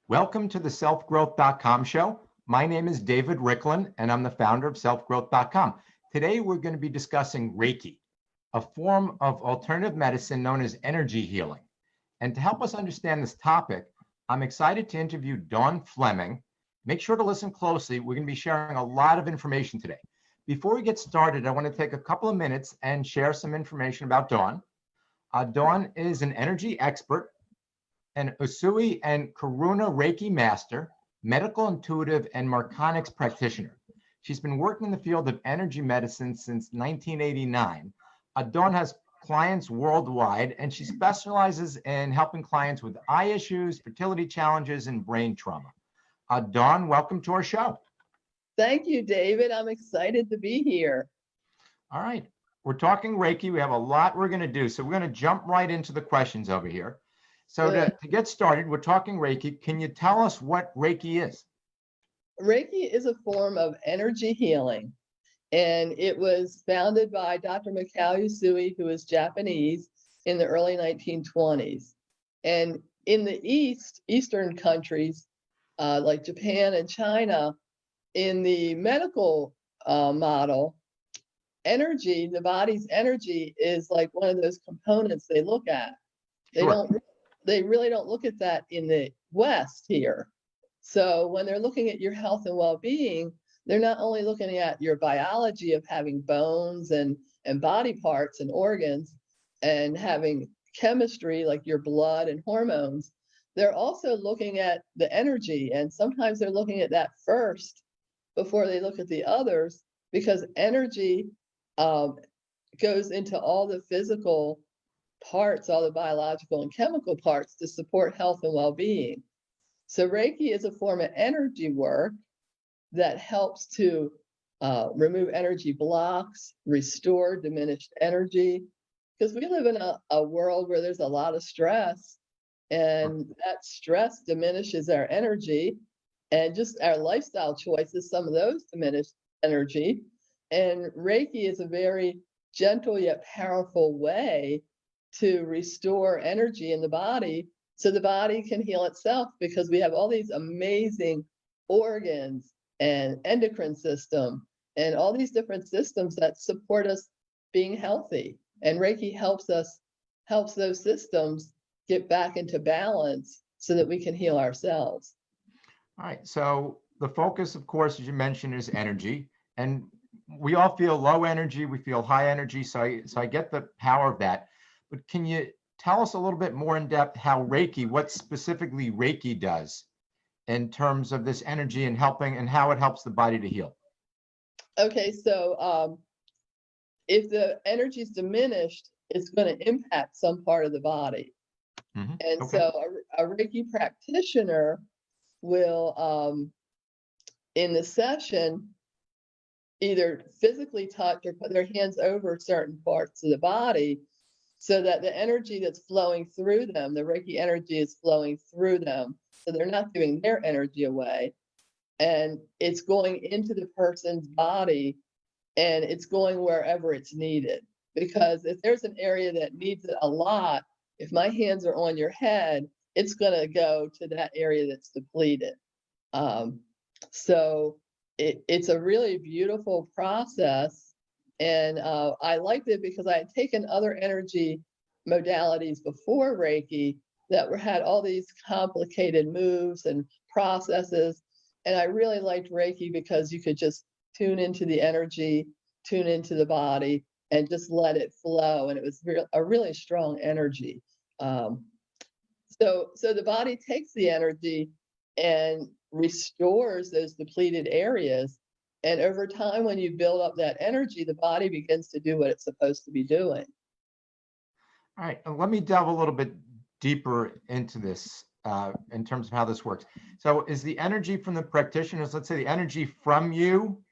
Welcome to the selfgrowth.com show. My name is David Riklan, and I'm the founder of selfgrowth.com. Today, we're going to be discussing Reiki, a form of alternative medicine known as energy healing. And to help us understand this topic, I'm excited to interview Dawn Fleming. Make sure to listen closely. We're going to be sharing a lot of information today. Before we get started, I want to take a couple of minutes and share some information about Dawn. Dawn is an energy expert, an Usui and Karuna Reiki master, medical intuitive, and Marconics practitioner. She's been working in the field of energy medicine since 1989. Dawn has clients worldwide, and she specializes in helping clients with eye issues, fertility challenges, and brain trauma. Dawn, welcome to our show. Thank you, David. I'm excited to be here. All right. We're talking Reiki. We have a lot we're going to do, so we're going to jump right into the questions over here. So to get started, we're talking Reiki. Can you tell us what Reiki is? Reiki is a form of energy healing, and it was founded by Dr. Mikao Usui, who is Japanese, in the early 1920s. And in the Eastern countries, like Japan and China, in the medical model, energy, the body's energy is like one of those components they look at. They really don't look at that in the West here. So when they're looking at your health and well-being, they're not only looking at your biology of having bones and body parts and organs and having chemistry like your blood and hormones, they're also looking at the energy. And sometimes they're looking at that first before they look at the others, because energy goes into all the physical parts, all the biological and chemical parts to support health and well-being. So Reiki is a form of energy work that helps to remove energy blocks, restore diminished energy, because we live in a world where there's a lot of stress, and that stress diminishes our energy, and just our lifestyle choices, some of those diminish energy. And Reiki is a very gentle yet powerful way to restore energy in the body so the body can heal itself, because we have all these amazing organs and endocrine system and all these different systems that support us being healthy. And Reiki helps those systems get back into balance so that we can heal ourselves. All right. So the focus, of course, as you mentioned, is energy. And we all feel low energy, we feel high energy. So I get the power of that. But can you tell us a little bit more in depth how Reiki, what specifically Reiki does in terms of this energy and helping, and how it helps the body to heal? Okay, so if the energy is diminished, it's going to impact some part of the body. And okay. So a Reiki practitioner will, in the session, either physically touch or put their hands over certain parts of the body so that the energy that's flowing through them, the Reiki energy is flowing through them. So they're not giving their energy away. And it's going into the person's body, and it's going wherever it's needed. Because if there's an area that needs it a lot, if my hands are on your head, it's going to go to that area that's depleted. So it's a really beautiful process. And I liked it because I had taken other energy modalities before Reiki that had all these complicated moves and processes. And I really liked Reiki because you could just tune into the energy, tune into the body, and just let it flow. And it was a really strong energy. So the body takes the energy and restores those depleted areas. And over time, when you build up that energy, the body begins to do what it's supposed to be doing. All right. Let me delve a little bit deeper into this in terms of how this works. So is the energy from the practitioners, let's say the energy from you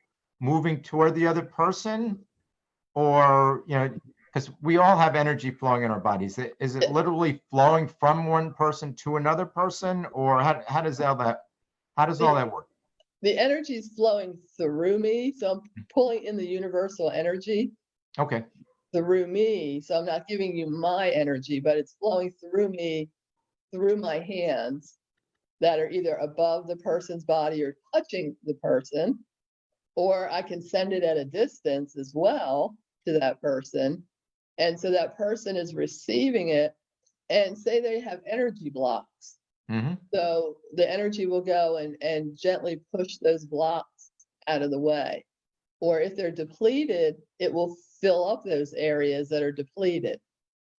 moving toward the other person? Or, because we all have energy flowing in our bodies. Is it literally flowing from one person to another person? Or how does all that work? The energy is flowing through me, so I'm pulling in the universal energy. Okay. Through me, so I'm not giving you my energy, but it's flowing through me, through my hands. that are either above the person's body or touching the person, or I can send it at a distance as well to that person. And so that person is receiving it, and say they have energy blocks. Mm-hmm. So the energy will go and gently push those blocks out of the way. Or if they're depleted, it will fill up those areas that are depleted.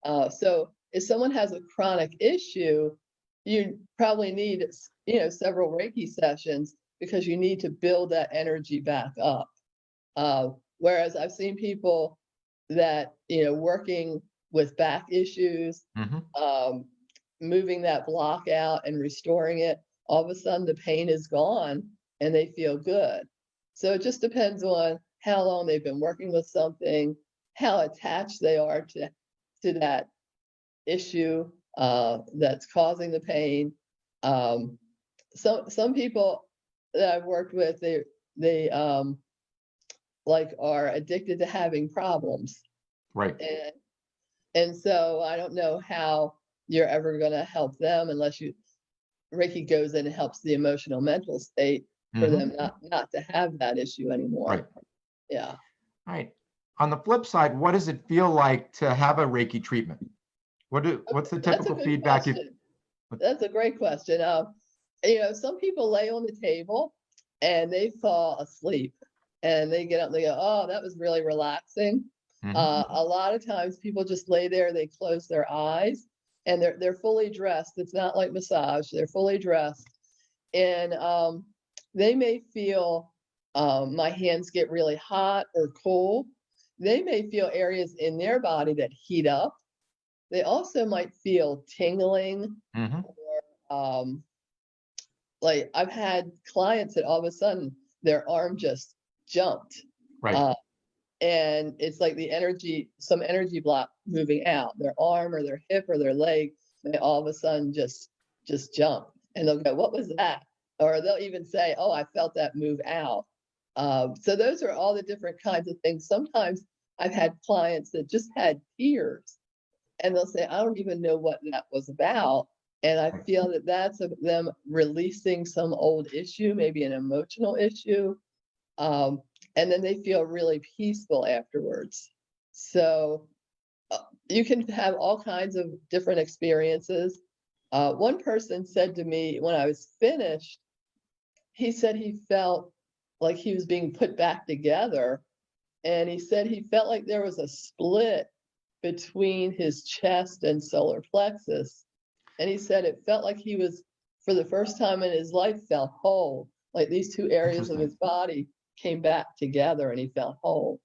So if someone has a chronic issue, you probably need, several Reiki sessions, because you need to build that energy back up. Whereas I've seen people that, working with back issues, Mm-hmm. moving that block out and restoring it, all of a sudden the pain is gone and they feel good. So it just depends on how long they've been working with something, how attached they are to that issue that's causing the pain. Some people that I've worked with, they like are addicted to having problems. Right. And so I don't know how you're ever going to help them unless Reiki goes in and helps the emotional mental state for Mm-hmm. them not to have that issue anymore. Right. Yeah. All right. On the flip side, what does it feel like to have a Reiki treatment? What's the That's a typical good feedback question. That's a great question. Some people lay on the table and they fall asleep, and they get up and they go, "Oh, that was really relaxing." Mm-hmm. A lot of times people just lay there, they close their eyes, and they're fully dressed. It's not like massage. They're fully dressed. And they may feel my hands get really hot or cold. They may feel areas in their body that heat up. They also might feel tingling. Mm-hmm. Like I've had clients that all of a sudden their arm just jumped. Right. And it's like some energy block moving out. Their arm or their hip or their leg may all of a sudden just jump. And they'll go, "What was that?" Or they'll even say, "Oh, I felt that move out." So those are all the different kinds of things. Sometimes I've had clients that just had tears, and they'll say, "I don't even know what that was about." And I feel that that's them releasing some old issue, maybe an emotional issue. And then they feel really peaceful afterwards. So you can have all kinds of different experiences. One person said to me when I was finished, he said he felt like he was being put back together. And he said he felt like there was a split between his chest and solar plexus. And he said it felt like he was, for the first time in his life, felt whole. Like these two areas of his body came back together and he felt whole.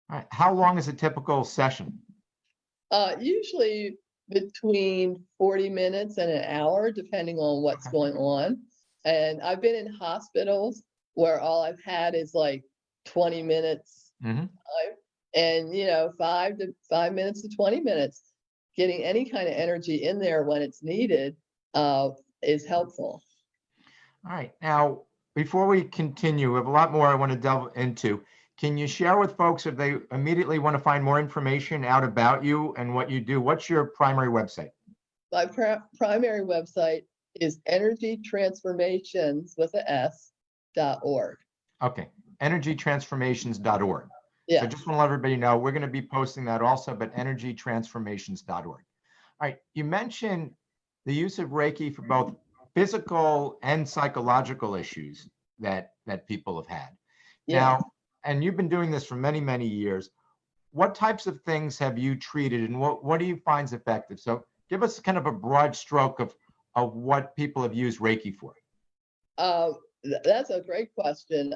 All right. How long is a typical session? Usually between 40 minutes and an hour, depending on what's going on. And I've been in hospitals where all I've had is like 20 minutes. Mm-hmm. And 5 minutes to 20 minutes, getting any kind of energy in there when it's needed is helpful. All right. Now, before we continue, we have a lot more I want to delve into. Can you share with folks if they immediately want to find more information out about you and what you do? What's your primary website? My primary website is energytransformations.org. Okay. energytransformations.org. Yeah. So I just want to let everybody know we're going to be posting that also, but energytransformations.org. All right. You mentioned the use of Reiki for both physical and psychological issues that people have had. Yeah. Now, and you've been doing this for many, many years. What types of things have you treated and what do you find is effective? So give us kind of a broad stroke of what people have used Reiki for. That's a great question.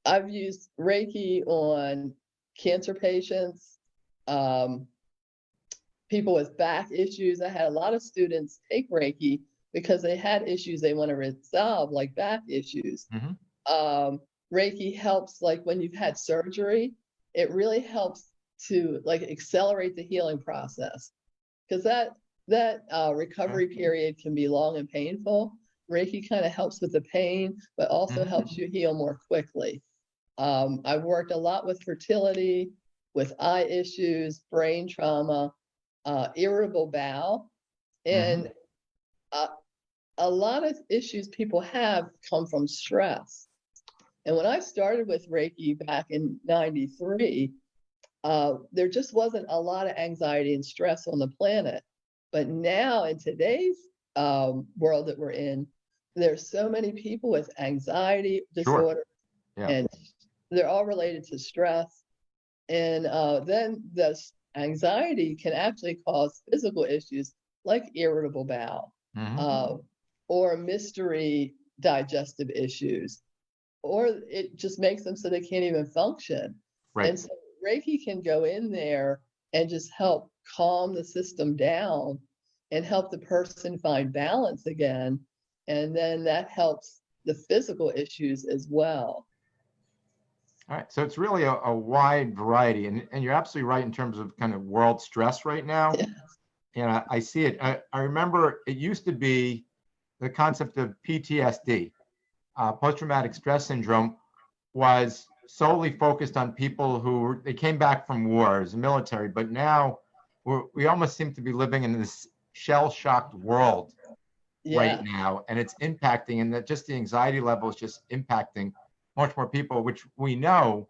I've used Reiki on cancer patients, people with back issues. I had a lot of students take Reiki because they had issues they want to resolve, like back issues. Mm-hmm. Reiki helps, like when you've had surgery, it really helps to like accelerate the healing process, because that recovery period can be long and painful. Reiki kind of helps with the pain, but also helps you heal more quickly. I've worked a lot with fertility, with eye issues, brain trauma, irritable bowel, and a lot of issues people have come from stress. And when I started with Reiki back in 93, there just wasn't a lot of anxiety and stress on the planet. But now in today's world that we're in, there's so many people with anxiety Sure. disorder, Yeah. and they're all related to stress. And then the anxiety can actually cause physical issues like irritable bowel, Mhm. or mystery digestive issues, or it just makes them so they can't even function. Right. And so Reiki can go in there and just help calm the system down and help the person find balance again. And then that helps the physical issues as well. All right. So it's really a wide variety. And you're absolutely right in terms of kind of world stress right now. And I see it. I remember it used to be the concept of PTSD, post-traumatic stress syndrome, was solely focused on people they came back from wars, military, but now we almost seem to be living in this shell-shocked world right Yeah. now, and it's impacting, and that just the anxiety level is just impacting much more people, which we know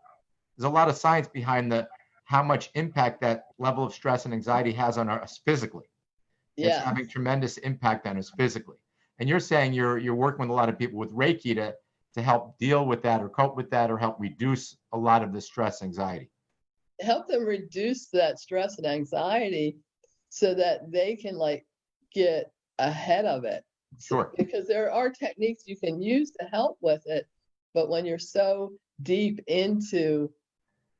there's a lot of science behind how much impact that level of stress and anxiety has on us physically. It's Yeah. having tremendous impact on us physically. And you're saying you're working with a lot of people with Reiki to help deal with that or cope with that or help reduce a lot of the stress, anxiety. Help them reduce that stress and anxiety so that they can like get ahead of it. Sure. Because there are techniques you can use to help with it, but when you're so deep into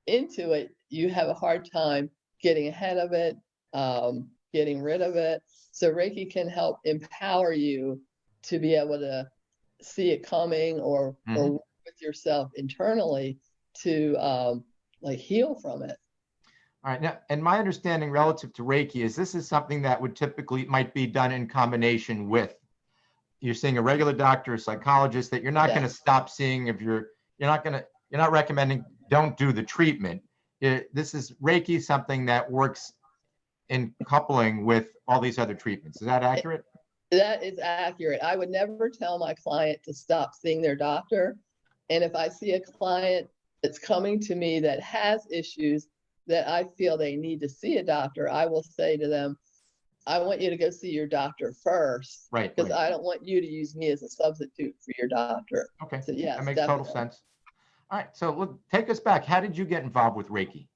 it, you have a hard time getting ahead of it, getting rid of it. So Reiki can help empower you to be able to see it coming, or work with yourself internally to like heal from it. All right. Now, and my understanding relative to Reiki is this is something that would typically might be done in combination with you're seeing a regular doctor, a psychologist, that you're not going to stop seeing if you're not recommending don't do the treatment. This is Reiki, something that works in coupling with all these other treatments. Is that accurate? That is accurate. I would never tell my client to stop seeing their doctor. And if I see a client that's coming to me that has issues that I feel they need to see a doctor, I will say to them, I want you to go see your doctor first. Right. Because I don't want you to use me as a substitute for your doctor. Okay. So yes, That makes definitely. total sense. All right. So look, take us back. How did you get involved with Reiki?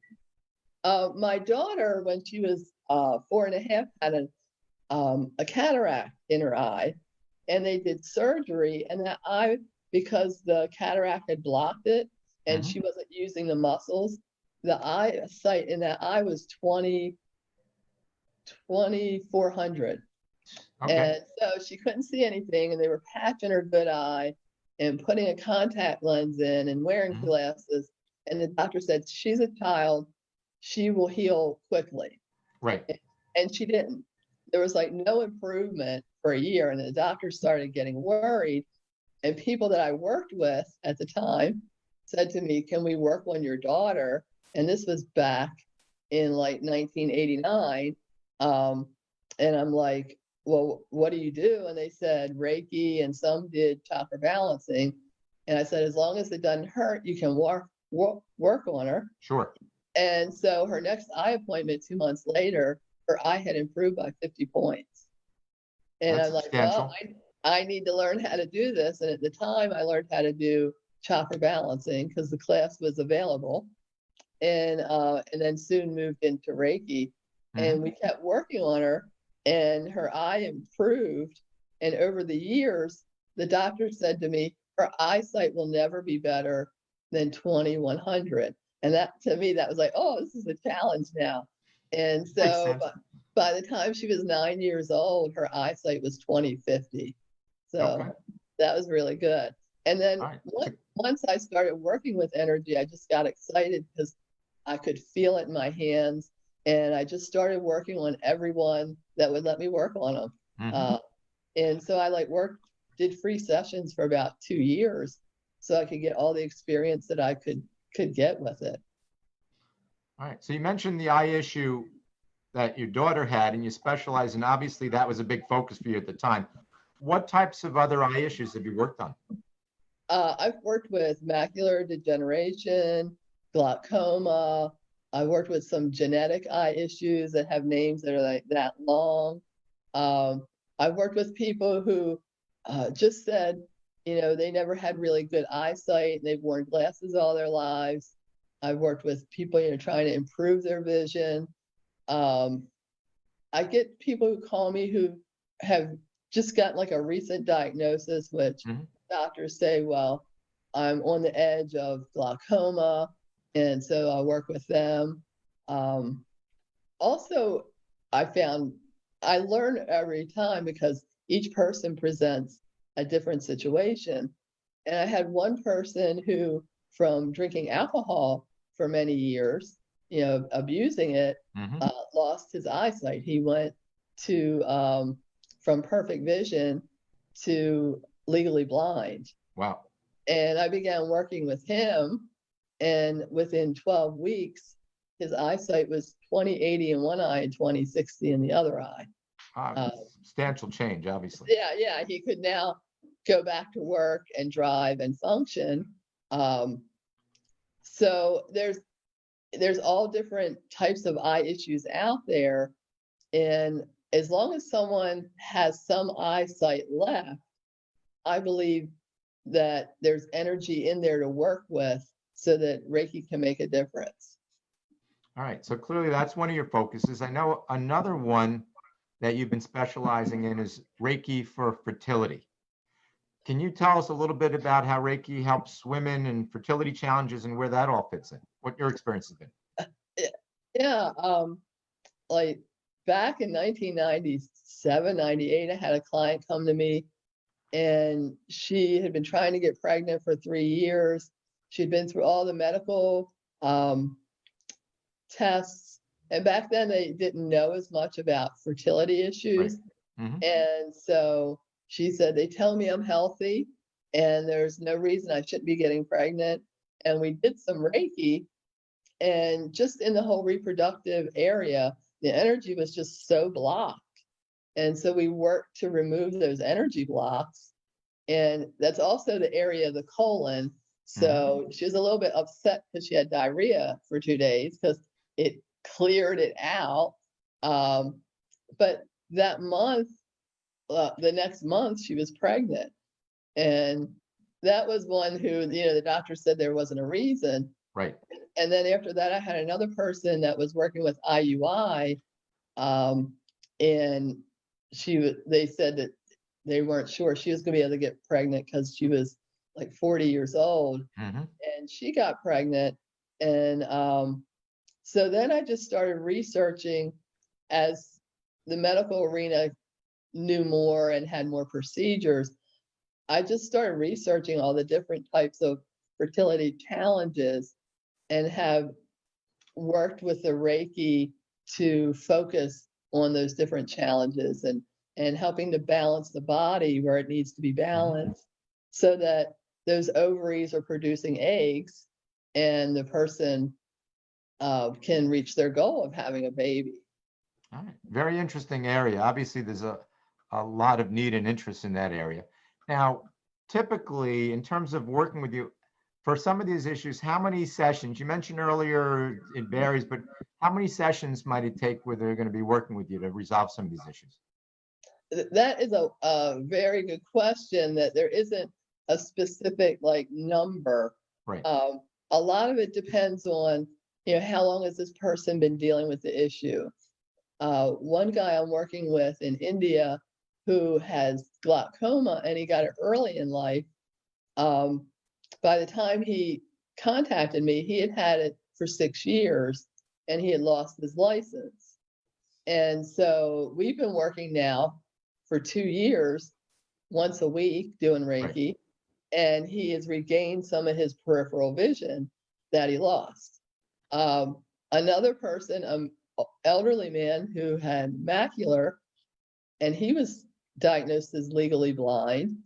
My daughter, when she was 4.5, had a cataract in her eye, and they did surgery, and that eye, because the cataract had blocked it and she wasn't using the muscles, the eyesight in that eye was 2400. Okay. And so she couldn't see anything, and they were patching her good eye and putting a contact lens in and wearing glasses. And the doctor said, she's a child, she will heal quickly. Right. And she didn't. There was like no improvement for a year, and the doctor started getting worried. And people that I worked with at the time said to me, can we work on your daughter? And this was back in like 1989. And I'm like, well, what do you do? And they said Reiki, and some did chakra balancing. And I said, as long as it doesn't hurt, you can work on her. Sure. And so her next eye appointment 2 months later, her eye had improved by 50 points. And That's I'm like, substantial. well, I need to learn how to do this. And at the time, I learned how to do chakra balancing because the class was available. And then soon moved into Reiki. And we kept working on her, and her eye improved. And over the years, the doctor said to me, her eyesight will never be better than 2100. And that, to me, that was like, oh, this is a challenge now. And so by the time she was 9 years old, her eyesight was 2050. So that was really good. And then once I started working with energy, I just got excited because I could feel it in my hands. And I just started working on everyone that would let me work on them. And so I did free sessions for about 2 years so I could get all the experience that I could get with it. All right. So you mentioned the eye issue that your daughter had, and you specialize in, obviously that was a big focus for you at the time. what types of other eye issues have you worked on? I've worked with macular degeneration, glaucoma. I've worked with some genetic eye issues that have names that are like that long. I've worked with people who just said, they never had really good eyesight. They've worn glasses all their lives. I've worked with people, trying to improve their vision. I get people who call me who have just gotten like a recent diagnosis, which Mhm. doctors say, well, I'm on the edge of glaucoma. And so I work with them. Also, I found I learn every time because each person presents a different situation. And I had one person who, from drinking alcohol for many years, abusing it, Mhm. lost his eyesight. He went to from perfect vision to legally blind. Wow. And I began working with him, and within 12 weeks, his eyesight was 20/80 in one eye and 20/60 in the other eye. Uh, Substantial change, obviously. yeah, he could now go back to work and drive and function. Um, so there's all different types of eye issues out there, and as long as someone has some eyesight left, I believe that there's energy in there to work with so that Reiki can make a difference. All right. So clearly that's one of your focuses. I know another one that you've been specializing in is Reiki for fertility. Can you tell us a little bit about how Reiki helps women and fertility challenges and where that all fits in? What your experience has been? Yeah, like back in 1997, 98, I had a client come to me, and she had been trying to get pregnant for 3 years. She'd been through all the medical tests. And back then they didn't know as much about fertility Right. issues. Mhm. And so she said, they tell me I'm healthy and there's no reason I shouldn't be getting pregnant. And we did some Reiki, and just in the whole reproductive area, the energy was just so blocked. And so we worked to remove those energy blocks. And that's also the area of the colon. So she was a little bit upset because she had diarrhea for 2 days because it cleared it out. But that month, the next month, she was pregnant. And that was one who, the doctor said there wasn't a reason. Right. And then after that, I had another person that was working with IUI. And they said that they weren't sure she was going to be able to get pregnant because she was like 40 years old, Mhm. and she got pregnant. And so then I just started researching as the medical arena knew more and had more procedures. I just started researching all the different types of fertility challenges and have worked with the Reiki to focus on those different challenges and helping to balance the body where it needs to be balanced so that those ovaries are producing eggs and the person can reach their goal of having a baby. All right. Very interesting area. Obviously, there's a lot of need and interest in that area. Now, typically, in terms of working with you, for some of these issues, how many sessions? You mentioned earlier it varies, but how many sessions might it take where they're going to be working with you to resolve some of these issues? That is a very good question, that there isn't a specific like number. Right. A lot of it depends on, how long has this person been dealing with the issue. One guy I'm working with in India who has glaucoma, and he got it early in life. By the time he contacted me, he had had it for 6 years and he had lost his license. And so we've been working now for 2 years, once a week, doing Right. Reiki, and he has regained some of his peripheral vision that he lost. Another person, an elderly man who had macular, and he was diagnosed as legally blind.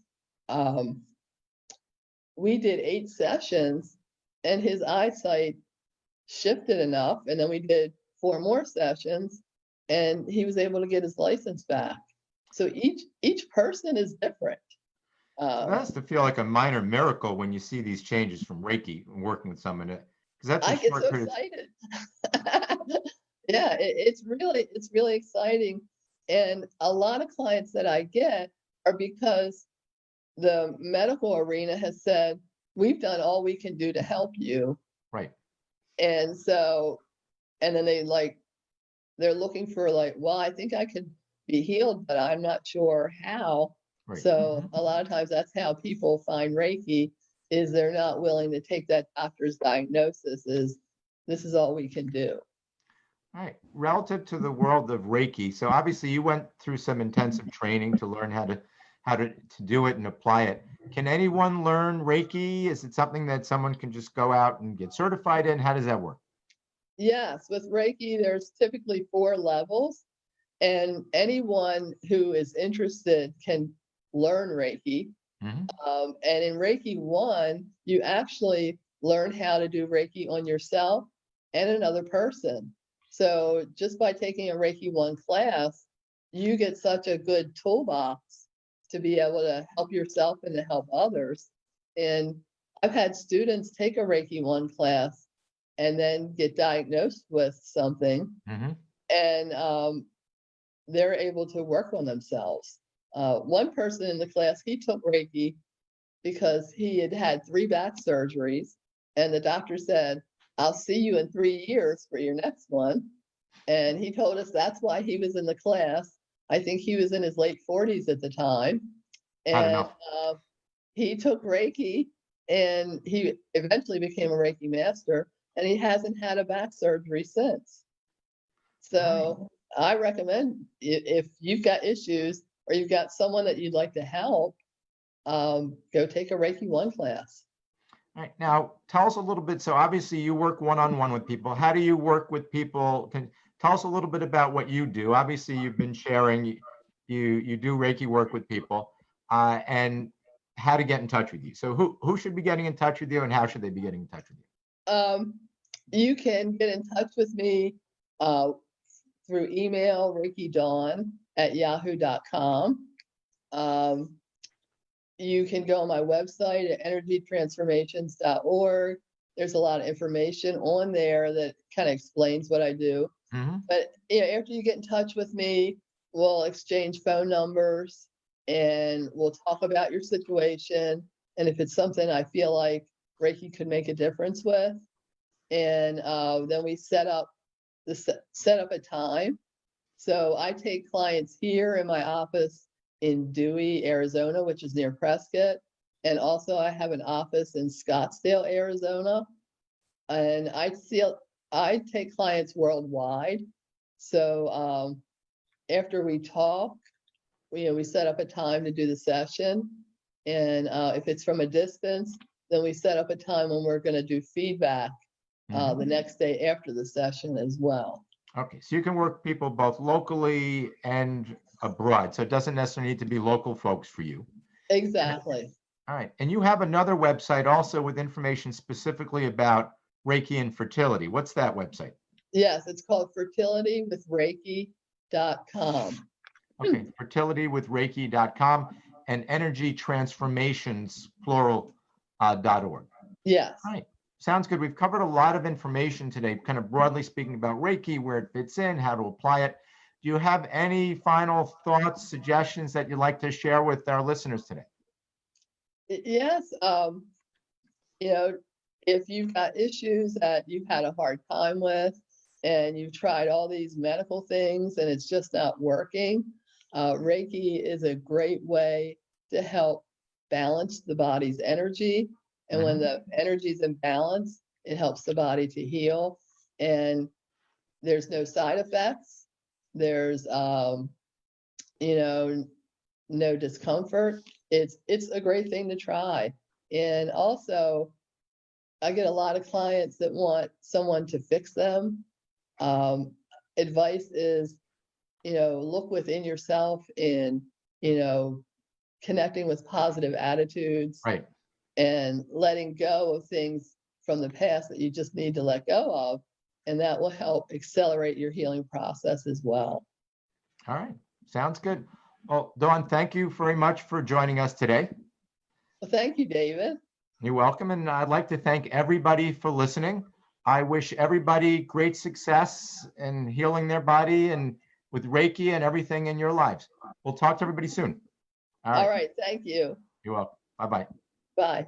We did 8 sessions and his eyesight shifted enough. And then we did 4 more sessions and he was able to get his license back. So So each person is different. that Um, has to feel like a minor miracle when you see these changes from Reiki and working with someone, because that's a I get short so period. excited. Yeah, it's really exciting. And a lot of clients that I get are because the medical arena has said, we've done all we can do to help you. Right, And so, and then they're looking for like, well, I think I could be healed, but I'm not sure how. right. So a lot of times that's how people find Reiki, is they're not willing to take that doctor's diagnosis is this is all we can do. All right. Relative to the world of Reiki, so obviously you went through some intensive training to learn how to do it and apply it. Can anyone learn Reiki? Is it something that someone can just go out and get certified in? How does that work? Yes, with Reiki, there's typically 4 levels, and anyone who is interested can learn Reiki. Mhm. And in Reiki 1, you actually learn how to do Reiki on yourself and another person. So just by taking a Reiki 1 class, you get such a good toolbox to be able to help yourself and to help others. And I've had students take a Reiki 1 class and then get diagnosed with something, Mhm. and they're able to work on themselves. One person in the class, he took Reiki because he had had 3 back surgeries, and the doctor said, I'll see you in 3 years for your next one. And he told us that's why he was in the class. I think he was in his late 40s at the time. Had And enough. he took Reiki, and he eventually became a Reiki master, and he hasn't had a back surgery since. All right. So I recommend, if you've got issues or you've got someone that you'd like to help, go take a Reiki 1 class. All right. Now, tell us a little bit. So obviously you work one-on-one with people. How do you work with people? Tell us a little bit about what you do. Obviously, you've been sharing, you do Reiki work with people, and how to get in touch with you. So who should be getting in touch with you, and how should they be getting in touch with you? You can get in touch with me uh, through email, reikidawn@yahoo.com. Um, you can go on my website at energytransformations.org. There's a lot of information on there that kind of explains what I do. Mhm. But after you get in touch with me, we'll exchange phone numbers and we'll talk about your situation. And if it's something I feel like Reiki could make a difference with, and then we set up a time. So I take clients here in my office in Dewey, Arizona, which is near Prescott. And also I have an office in Scottsdale, Arizona. And I take clients worldwide. So after we talk, we set up a time to do the session. And if it's from a distance, then we set up a time when we're going to do feedback Mhm. the next day after the session as well. Okay, so you can work people both locally and abroad. So it doesn't necessarily need to be local folks for you. Exactly. All right. And you have another website also with information specifically about Reiki and fertility. What's that website? Yes, it's called fertilitywithreiki.com. Okay, fertilitywithreiki.com and energytransformations, plural, .org. Yes. All right. Sounds good. We've covered a lot of information today, kind of broadly speaking about Reiki, where it fits in, how to apply it. Do you have any final thoughts, suggestions that you'd like to share with our listeners today? Yes. If you've got issues that you've had a hard time with and you've tried all these medical things and it's just not working, Reiki is a great way to help balance the body's energy. And when the energy is in balance, it helps the body to heal. And there's no side effects. There's, no discomfort. It's a great thing to try. And also, I get a lot of clients that want someone to fix them. Advice is, look within yourself and, connecting with positive attitudes Right. and letting go of things from the past that you just need to let go of. And that will help accelerate your healing process as well. All right. Sounds good. Well, Dawn, thank you very much for joining us today. Well, thank you, David. You're welcome. And I'd like to thank everybody for listening. I wish everybody great success in healing their body and with Reiki and everything in your lives. We'll talk to everybody soon. All right. Thank you. You're welcome. Bye-bye. Bye.